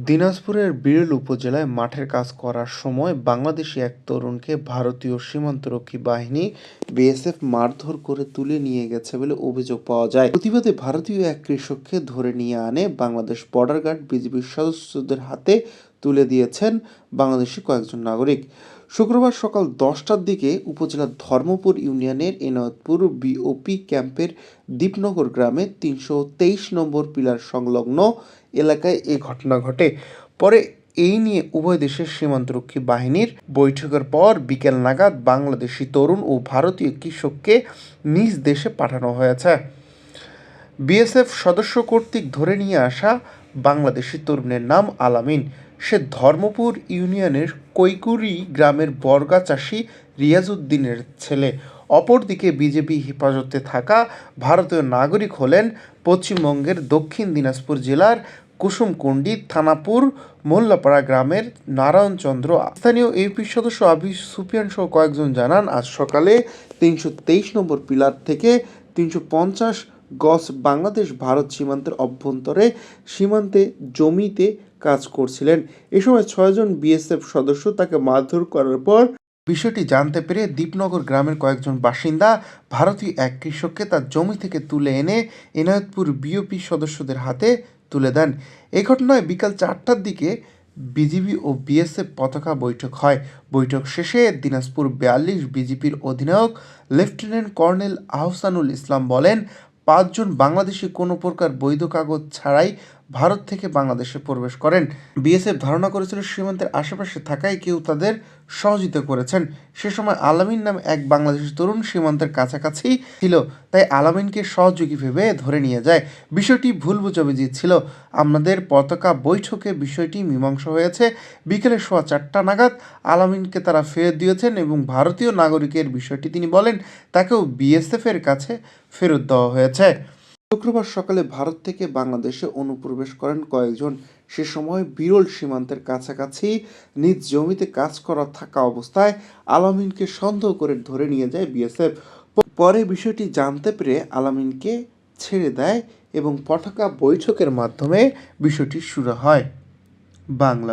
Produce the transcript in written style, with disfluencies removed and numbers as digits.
দিনাজপুরের বিরল উপজেলায় মাঠের কাজ করার সময় বাংলাদেশি এক তরুণকে ভারতীয় সীমান্তরক্ষী বাহিনী বিএসএফ মারধর করে তুলে নিয়ে গেছে বলে অভিযোগ পাওয়া যায়। প্রতিবাদে ভারতীয় এক কৃষককে ধরে নিয়ে আনে বাংলাদেশ বর্ডার গার্ড বিজিবির সদস্যদের হাতে তুলে দিয়েছেন বাংলাদেশি কয়েকজন নাগরিক। শুক্রবার সকাল 10টার দিকে উপজেলার ধর্মপুর ইউনিয়নের এনায়েতপুর বিওপি ক্যাম্পের দীপনগর গ্রামে ৩২৩ নম্বর পিলার সংলগ্ন এলাকায় এ ঘটনা ঘটে। পরে এই নিয়ে উভয় দেশের সীমান্তরক্ষী বাহিনীর বৈঠকের পর বিকেল নাগাদ বাংলাদেশি তরুণ ও ভারতীয় কৃষককে নিজ দেশে পাঠানো হয়েছে। বিএসএফ সদস্য কর্তৃক ধরে নিয়ে আসা বাংলাদেশি তরুণের নাম আলামিন। সে ধর্মপুর ইউনিয়নের কৈকুরি গ্রামের বর্গা চাষি রিয়াজউদ্দিনের ছেলে। অপরদিকে বিজেপি হেফাজতে থাকা ভারতীয় নাগরিক হলেন পশ্চিমবঙ্গের দক্ষিণ দিনাজপুর জেলার কুসুমকুণ্ডি থানাপুর মোল্লাপাড়া গ্রামের নারায়ণচন্দ্র। স্থানীয় ইউপি সদস্য আবু সুফিয়ান সহ কয়েকজন জানান, আজ সকালে ৩২৩ নম্বর পিলার থেকে ৩৫০ গজ বাংলাদেশ ভারত সীমান্তের অভ্যন্তরে সীমান্তে জমিতে কাজ করছিলেন। এ সময় ৬ জন বিএসএফ সদস্য তাকে মারধর করার পর বিষয়টি জানতে পেরে দীপনগর গ্রামের কয়েকজন বাসিন্দা ভারতীয় এক কৃষককে তার জমি থেকে তুলে এনে এনায়েতপুর বিওপি সদস্যদের হাতে তুলে দেন। এই ঘটনায় বিকাল ৪টার দিকে বিজিবি ও বিএসএফ পতাকা বৈঠক হয়। বৈঠক শেষে দিনাজপুর ৪২ বিজিবির অধিনায়ক লেফটেন্যান্ট কর্নেল আহসানুল ইসলাম বলেন, ৫ জন বাংলাদেশি কোনো প্রকার বৈধ কাগজ ছাড়াই ভারত থেকে বাংলাদেশে প্রবেশ করেন। বিএসএফ ধারণা করেছিল সীমান্তের আশেপাশে থাকায় কেউ তাদের সহযোগিতা করেছেন। সে সময় আলামিন নামে এক বাংলাদেশি তরুণ সীমান্তের কাছাকাছি ছিল, তাই আলামিনকে সহযোগী ভেবে ধরে নিয়ে যায়। বিষয়টি ভুল বোঝাবুঝি ছিল। আমাদের পতাকা বৈঠকে বিষয়টি মীমাংসা হয়েছে। বিকেলে 4:15 নাগাদ আলামিনকে তারা ফেরত দিয়েছেন এবং ভারতীয় নাগরিকের বিষয়টি তিনি বলেন তাকেও বিএসএফের কাছে ফেরত দেওয়া হয়েছে। শুক্রবার সকালে ভারত থেকে বাংলাদেশে অনুপ্রবেশ করেন কয়েকজন। সে সময় বিরল সীমান্তের কাছাকাছি নিজ জমিতে কাজ করা থাকা অবস্থায় আলামিনকে সন্দেহ করে ধরে নিয়ে যায় বিএসএফ। পরে বিষয়টি জানতে পেরে আলামিনকে ছেড়ে দেয় এবং পতাকা বৈঠকের মাধ্যমে বিষয়টি শুরু হয়। বাংলা